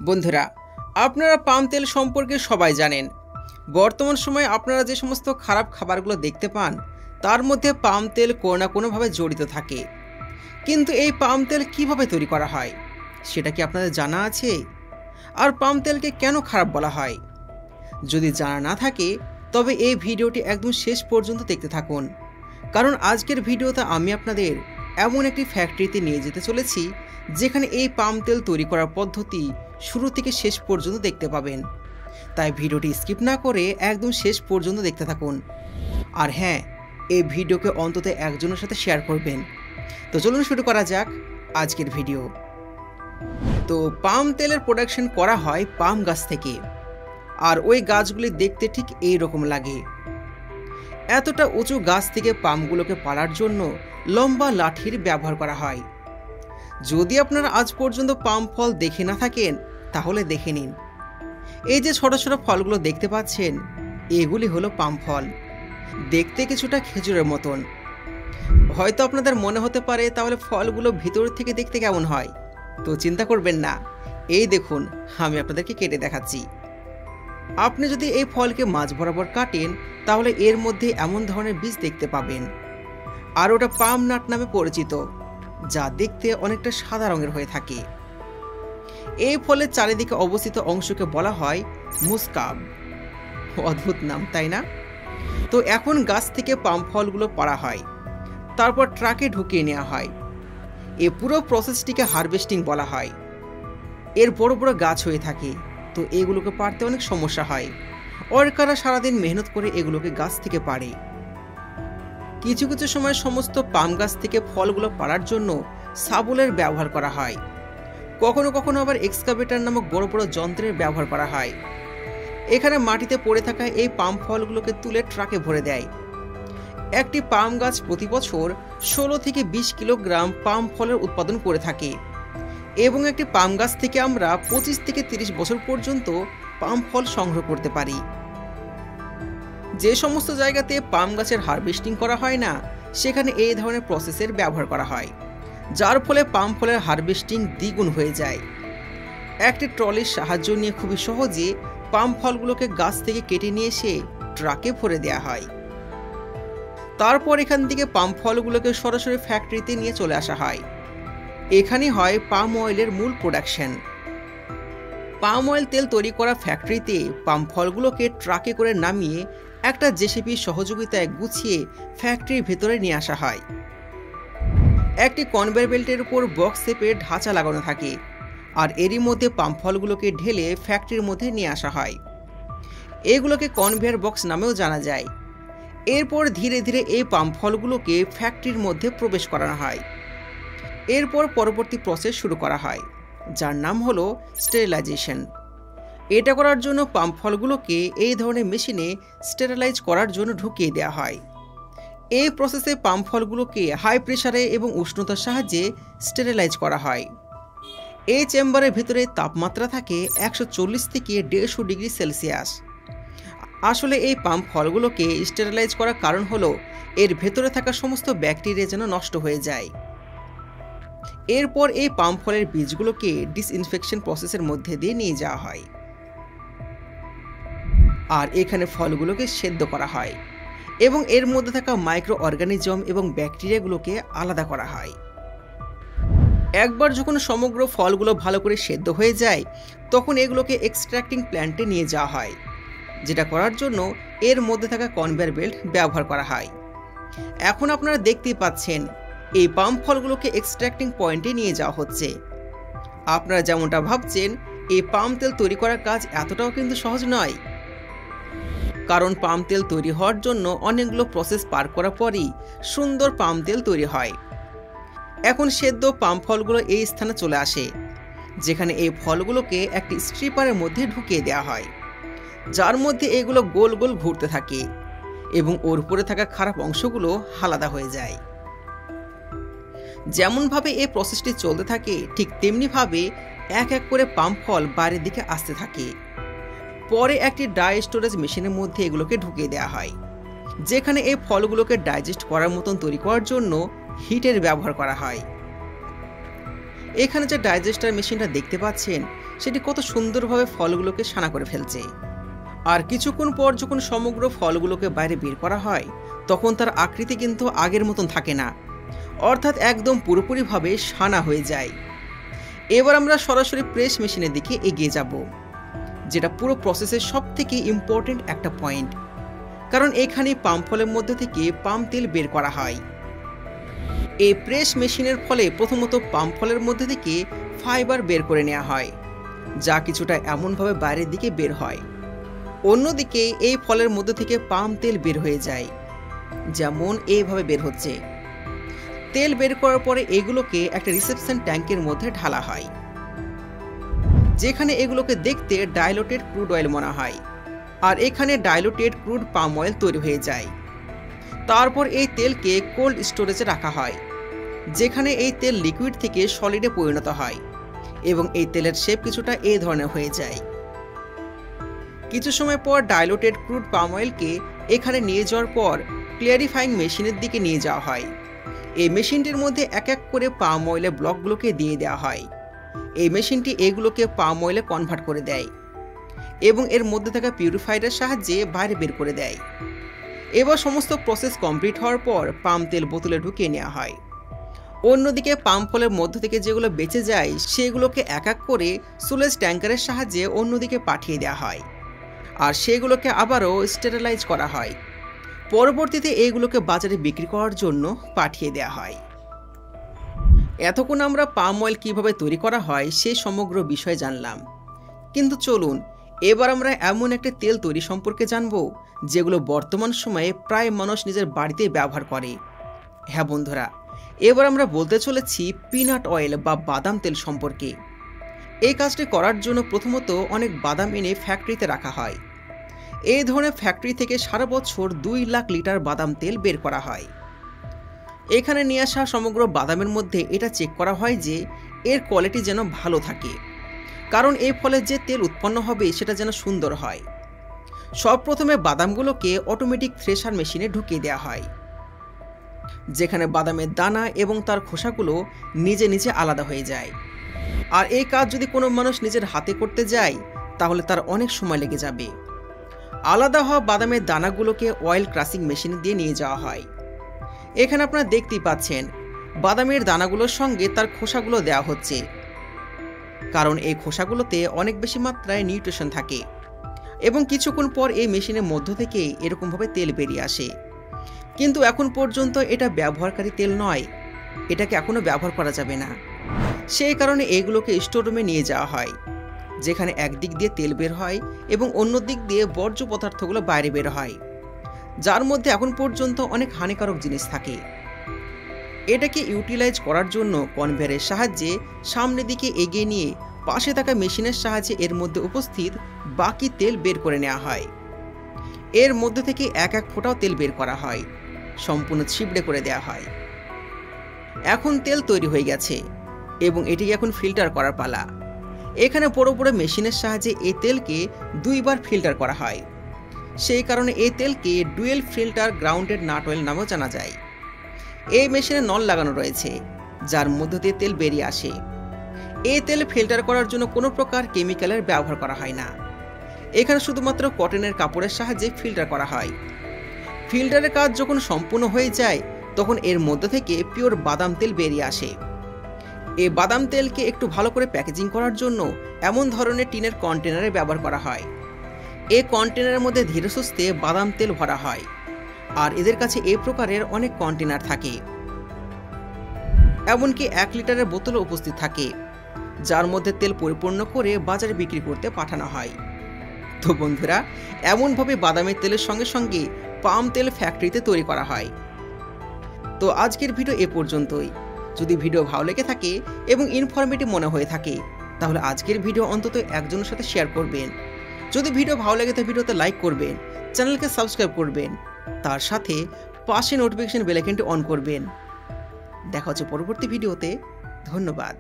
বন্ধুরা, আপনারা পাম তেল সম্পর্কে সবাই জানেন। বর্তমান সময়ে আপনারা যে সমস্ত খারাপ খাবারগুলো দেখতে পান তার মধ্যে পাম তেল কোনো না কোনোভাবে জড়িত থাকে। কিন্তু এই পাম তেল কিভাবে তৈরি করা হয় সেটা কি আপনাদের জানা আছে? আর পাম তেলকে কেন খারাপ বলা হয়? যদি জানা না থাকে তবে এই ভিডিওটি একদম শেষ পর্যন্ত দেখতে থাকুন, কারণ আজকের ভিডিওতে আমি আপনাদের এমন একটি ফ্যাক্টরিতে নিয়ে যেতে চলেছি যেখানে এই পাম তেল তৈরি করার পদ্ধতি শুরু থেকে শেষ পর্যন্ত দেখতে পাবেন। তাই ভিডিওটি স্কিপ না করে একদম শেষ পর্যন্ত দেখতে থাকুন। আর হ্যাঁ, এই ভিডিওকে অন্তত একজনের সাথে শেয়ার করবেন। তো চলুন শুরু করা যাক আজকের ভিডিও। তো পাম তেলের প্রোডাকশন করা হয় পাম গাছ থেকে, আর ওই গাছগুলি দেখতে ঠিক এই রকম লাগে। এতটা উঁচু গাছ থেকে পামগুলোকে পাড়ার জন্য লম্বা লাঠির ব্যবহার করা হয়। যদি আপনারা আজ পর্যন্ত পাম ফল দেখে না থাকেন তাহলে দেখে নিন। এই যে ছোট ছোট ফলগুলো দেখতে পাচ্ছেন, এগুলি হলো পাম ফল। দেখতে কিছুটা খেজুরের মতন। হয়তো আপনাদের মনে হতে পারে তাহলে ফলগুলো ভিতর থেকে দেখতে কেমন হয়। তো চিন্তা করবেন না, এই দেখুন আমি আপনাদেরকে কেটে দেখাচ্ছি। আপনি যদি এই ফলকে মাঝ বরাবর কাটেন তাহলে এর মধ্যে এমন ধরনের বীজ দেখতে পাবেন, আর ওটা পাম নাট নামে পরিচিত, যা দেখতে অনেকটা সাদা রঙের হয়ে থাকে। এই ফলের চারিদিকে অবস্থিত অংশকে বলা হয় মুস্কাব। অদ্ভুত নাম, তাই না? তো এখন গাছ থেকে পাম ফলগুলো পাড়া হয়, তারপর ট্রাকে ঢুকিয়ে নেওয়া হয়। এই পুরো প্রসেসটিকে হারভেস্টিং বলা হয়। এর বড় বড় গাছ হয়ে থাকে, তো এগুলোকে পাড়তে অনেক সমস্যা হয়। ওয়ার্কাররা সারাদিন মেহনত করে এগুলোকে গাছ থেকে পাড়ে। কিছু কিছু সময় সমস্ত পাম গাছ থেকে ফলগুলো পাড়ার জন্য শাবলের ব্যবহার করা হয়। কখনো কখনো আবার এক্সকাভেটর নামক বড় বড় যন্ত্রের ব্যবহার করা হয়। এখানে মাটিতে পড়ে থাকা এই পাম ফলগুলোকে তুলে ট্রাকে ভরে দেয়। একটি পাম গাছ প্রতি বছর 16 থেকে 20 কিলোগ্রাম পাম ফলের উৎপাদন করে থাকে, এবং একটি পাম গাছ থেকে আমরা 25 থেকে 30 বছর পর্যন্ত পাম ফল সংগ্রহ করতে পারি। যে সমস্ত জায়গাতে পাম গাছের হারভেস্টিং করা হয় না সেখানে এই ধরনের প্রসেসের ব্যবহার করা হয়, যার ফলে পাম ফলের হারভেস্টিং দ্বিগুণ হয়ে যায়। একটি ট্রলির সাহায্য নিয়ে খুবই সহজে পাম ফলগুলোকে গাছ থেকে কেটে নিয়ে এসে ট্রাকে ভরে দেওয়া হয়। তারপর এখান থেকে পাম ফলগুলোকে সরাসরি ফ্যাক্টরিতে নিয়ে চলে আসা হয়। এখানে হয় পাম অয়েলের মূল প্রোডাকশন। পাম অয়েল তেল তৈরি করা ফ্যাক্টরিতে পাম ফলগুলোকে ট্রাকে করে নামিয়ে একটা জেসিপি সহযোগিতায় গুছিয়ে ফ্যাক্টরির ভেতরে নিয়ে আসা হয়। একটি কনভেয়ার বেল্টের উপর বক্স শেপের ঢাঁচা লাগানো থাকে, আর এরই মধ্যে পাম ফলগুলোকে ঢেলে ফ্যাক্টরির মধ্যে নিয়ে আসা হয়। এগুলোকে কনভেয়ার বক্স নামেও জানা যায়। এরপর ধীরে ধীরে এই পাম ফলগুলোকে ফ্যাক্টরির মধ্যে প্রবেশ করানো হয়। এরপর পরবর্তী প্রসেস শুরু করা হয়, যার নাম হলো স্টেরিলাইজেশন। এটা করার জন্য পাম ফলগুলোকে এই ধরনের মেশিনে স্টেরিলাইজ করার জন্য ঢুকিয়ে দেওয়া হয়। এই প্রসেসে পাম ফলগুলোকে হাই প্রেসারে এবং উষ্ণতার সাহায্যে স্টেরিলাইজ করা হয়। এই চেম্বারের ভিতরে তাপমাত্রা থাকে 140 থেকে 150 ডিগ্রি সেলসিয়াস। আসলে এই পাম ফলগুলোকে স্টেরিলাইজ করার কারণ হলো এর ভেতরে থাকা সমস্ত ব্যাকটেরিয়া যেন নষ্ট হয়ে যায়। এরপর এই পাম ফলের বীজগুলোকে ডিসইনফেকশন প্রসেসের মধ্যে দিয়ে নিয়ে যাওয়া হয়, আর এখানে ফলগুলোকে সেদ্ধ করা হয় এবং এর মধ্যে থাকা মাইক্রো অর্গানিজম এবং ব্যাকটেরিয়াগুলোকে আলাদা করা হয়। একবার যখন সমগ্র ফলগুলো ভালো করে সেদ্ধ হয়ে যায় তখন এগুলোকে এক্সট্র্যাক্টিং প্ল্যান্টে নিয়ে যাওয়া হয়, যেটা করার জন্য এর মধ্যে থাকা কনভেয়ার বেল্ট ব্যবহার করা হয়। এখন আপনারা দেখতেই পাচ্ছেন এই পাম ফলগুলোকে এক্সট্র্যাক্টিং পয়েন্টে নিয়ে যাওয়া হচ্ছে। আপনারা যেমনটা ভাবছেন এই পাম তেল তৈরি করার কাজ এতটাও কিন্তু সহজ নয়, কারণ পাম তেল তৈরি হওয়ার জন্য অনেকগুলো প্রসেস পার করার পরই সুন্দর পাম তেল তৈরি হয়। এখন সেদ্ধ পাম ফলগুলো এই স্থানে চলে আসে, যেখানে এই ফলগুলোকে একটি স্ট্রিপারের মধ্যে ঢুকিয়ে দেওয়া হয়, যার মধ্যে এগুলো গোল গোল ঘুরতে থাকে এবং ওর উপরে থাকা খারাপ অংশগুলো আলাদা হয়ে যায়। যেমনভাবে এই প্রসেসটি চলতে থাকে ঠিক তেমনিভাবে এক এক করে পাম ফল বাইরের দিকে আসতে থাকে। পরে একটি ড্রাই স্টোরেজ মেশিনের মধ্যে এগুলোকে ঢুকিয়ে দেওয়া হয়, যেখানে এই ফলগুলোকে ডাইজেস্ট করার মতন তৈরি করার জন্য হিটের ব্যবহার করা হয়। এখানে যে ডাইজেস্টার মেশিনটা দেখতে পাচ্ছেন সেটি কত সুন্দরভাবে ফলগুলোকে সানা করে ফেলছে। আর কিছুক্ষণ পর যখন সমগ্র ফলগুলোকে বাইরে বের করা হয় তখন তার আকৃতি কিন্তু আগের মতন থাকে না, অর্থাৎ একদম পুরোপুরিভাবে সানা হয়ে যায়। এবার আমরা সরাসরি প্রেস মেশিনের দিকে এগিয়ে যাব, যেটা পুরো প্রসেসের সবথেকে ইম্পর্টেন্ট একটা পয়েন্ট, কারণ এখানে পাম ফলের মধ্যে থেকে পাম তেল বের করা হয়। এই প্রেস মেশিনের ফলে প্রথমত পাম ফলের মধ্যে থেকে ফাইবার বের করে নেওয়া হয়, যা কিছুটা এমনভাবে বাইরের দিকে বের হয়। অন্যদিকে এই ফলের মধ্যে থেকে পাম তেল বের হয়ে যায়, যেমন এইভাবে বের হচ্ছে। তেল বের করার পরে এগুলোকে একটা রিসেপশন ট্যাঙ্কের মধ্যে ঢালা হয়, যেখানে এগুলোকে দেখতে ডাইলুটেড ক্রুড অয়েল মনে হয়। আর এখানে ডাইলুটেড ক্রুড পাম অয়েল তৈরি হয়ে যায়। তারপর এই তেলকে কোল্ড স্টোরেজে রাখা হয়, যেখানে এই তেল লিকুইড থেকে সলিডে পরিণত হয় এবং এই তেলের শেপ কিছুটা এই ধরনের হয়ে যায়। কিছু সময় পর ডাইলুটেড ক্রুড পাম অয়েলকে এখানে নিয়ে যাওয়ার পর ক্লিয়ারিফাইং মেশিনের দিকে নিয়ে যাওয়া হয়। এই মেশিনটির মধ্যে এক এক করে পাম অয়েলের ব্লকগুলোকে দিয়ে দেওয়া হয়। এই মেশিনটি এগুলোকে পাম অয়েলে কনভার্ট করে দেয় এবং এর মধ্যে থাকা পিউরিফায়ারের সাহায্যে বাইরে বের করে দেয়। এবার সমস্ত প্রসেস কমপ্লিট হওয়ার পর পাম তেল বোতলে ঢুকিয়ে নেওয়া হয়। অন্যদিকে পাম ফলের মধ্য থেকে যেগুলো বেঁচে যায় সেগুলোকে এক এক করে সুলেজ ট্যাঙ্কারের সাহায্যে অন্যদিকে পাঠিয়ে দেওয়া হয়, আর সেগুলোকে আবারও স্টেরিলাইজ করা হয়। পরবর্তীতে এইগুলোকে বাজারে বিক্রি করার জন্য পাঠিয়ে দেওয়া হয়। এতক্ষণ আমরা পাম অয়েল কীভাবে তৈরি করা হয় সেই সমগ্র বিষয় জানলাম, কিন্তু চলুন এবার আমরা এমন একটা তেল তৈরি সম্পর্কে জানব যেগুলো বর্তমান সময়ে প্রায় মানুষ নিজের বাড়িতে ব্যবহার করে। হ্যাঁ বন্ধুরা, এবার আমরা বলতে চলেছি পিনাট অয়েল বা বাদাম তেল সম্পর্কে। এই কাজটি করার জন্য প্রথমত অনেক বাদাম এনে ফ্যাক্টরিতে রাখা হয়। এই ধরনের ফ্যাক্টরি থেকে সারা বছর 2 লাখ লিটার বাদাম তেল বের করা হয়। এখানে নিয়ে আসা সমগ্র বাদামের মধ্যে এটা চেক করা হয় যে এর কোয়ালিটি যেন ভালো থাকে, কারণ এই ফলে যে তেল উৎপন্ন হবে সেটা যেন সুন্দর হয়। সব প্রথমে বাদামগুলোকে অটোমেটিক থ্রেশার মেশিনে ঢুকিয়ে দেওয়া হয়, যেখানে বাদামের দানা এবং তার খোসাগুলো নিজে নিজে আলাদা হয়ে যায়। আর এই কাজ যদি কোনো মানুষ নিজের হাতে করতে যায় তাহলে তার অনেক সময় লেগে যাবে। আলাদা হওয়া বাদামের দানাগুলোকে অয়েল ক্রাশিং মেশিনে দিয়ে নিয়ে যাওয়া হয়। এখানে আপনারা দেখতেই পাচ্ছেন বাদামের দানাগুলোর সঙ্গে তার খোসাগুলো দেওয়া হচ্ছে, কারণ এই খোসাগুলোতে অনেক বেশি মাত্রায় নিউট্রিশন থাকে এবং কিছুক্ষণ পর এই মেশিনের মধ্য থেকে এরকমভাবে তেল বেরিয়ে আসে। কিন্তু এখন পর্যন্ত এটা ব্যবহারকারী তেল নয়, এটাকে এখনও ব্যবহার করা যাবে না। সেই কারণে এগুলোকে স্টোররুমে নিয়ে যাওয়া হয়, যেখানে একদিক দিয়ে তেল বের হয় এবং অন্য দিক দিয়ে বর্জ্য পদার্থগুলো বাইরে বের হয়, যার মধ্যে এখন পর্যন্ত অনেক হানিকারক জিনিস থাকে। এটাকে ইউটিলাইজ করার জন্য কনভেয়ারের সাহায্যে সামনের দিকে এগিয়ে নিয়ে পাশে থাকা মেশিনের সাহায্যে এর মধ্যে উপস্থিত বাকি তেল বের করে নেওয়া হয়। এর মধ্যে থেকে এক এক ফোঁটাও তেল বের করা হয়, সম্পূর্ণ ছিবড়ে করে দেওয়া হয়। এখন তেল তৈরি হয়ে গেছে এবং এটিকে এখন ফিল্টার করার পালা। এখানে বড় বড় মেশিনের সাহায্যে এই তেলকে 2 বার ফিল্টার করা হয়। সেই কারণে এই তেলকে dual filter grounded nut oil নামেও জানা যায়। এই মেশিনে নল লাগানো রয়েছে, যার মধ্য দিয়ে তেল বেরিয়ে আসে। এই তেল ফিল্টার করার জন্য কোনো প্রকার কেমিক্যালের ব্যবহার করা হয় না। এখানে শুধুমাত্র কটনের কাপড়ের সাহায্যে ফিল্টার করা হয়। ফিল্টারের কাজ যখন সম্পূর্ণ হয়ে যায় তখন এর মধ্য থেকে পিওর বাদাম তেল বেরিয়ে আসে। এই বাদাম তেলকে একটু ভালো করে প্যাকেজিং করার জন্য এমন ধরনের টিনের কন্টেনারে ব্যবহার করা হয়। এই কন্টেনারের মধ্যে ধীরে সুস্থে বাদাম তেল ভরা হয়, আর এদের কাছে এই প্রকারের অনেক কন্টেনার থাকে, এমনকি 1 লিটারের বোতলও উপস্থিত থাকে, যার মধ্যে তেল পরিপূর্ণ করে বাজারে বিক্রি করতে পাঠানো হয়। তো বন্ধুরা, এমনভাবে বাদামের তেলের সঙ্গে সঙ্গে পাম তেল ফ্যাক্টরিতে তৈরি করা হয়। তো আজকের ভিডিও এ পর্যন্তই। যদি ভিডিও ভালো লেগে থাকে এবং ইনফরমেটিভ মনে হয়ে থাকে তাহলে আজকের ভিডিও অন্তত একজনের সাথে শেয়ার করবেন। যদি ভিডিও ভালো লাগে তো ভিডিওতে লাইক করবেন, চ্যানেলকে সাবস্ক্রাইব করবেন, তার সাথে পাশে নোটিফিকেশন বেল আইকনটি অন করবেন। দেখা হচ্ছে পরবর্তী ভিডিওতে। ধন্যবাদ।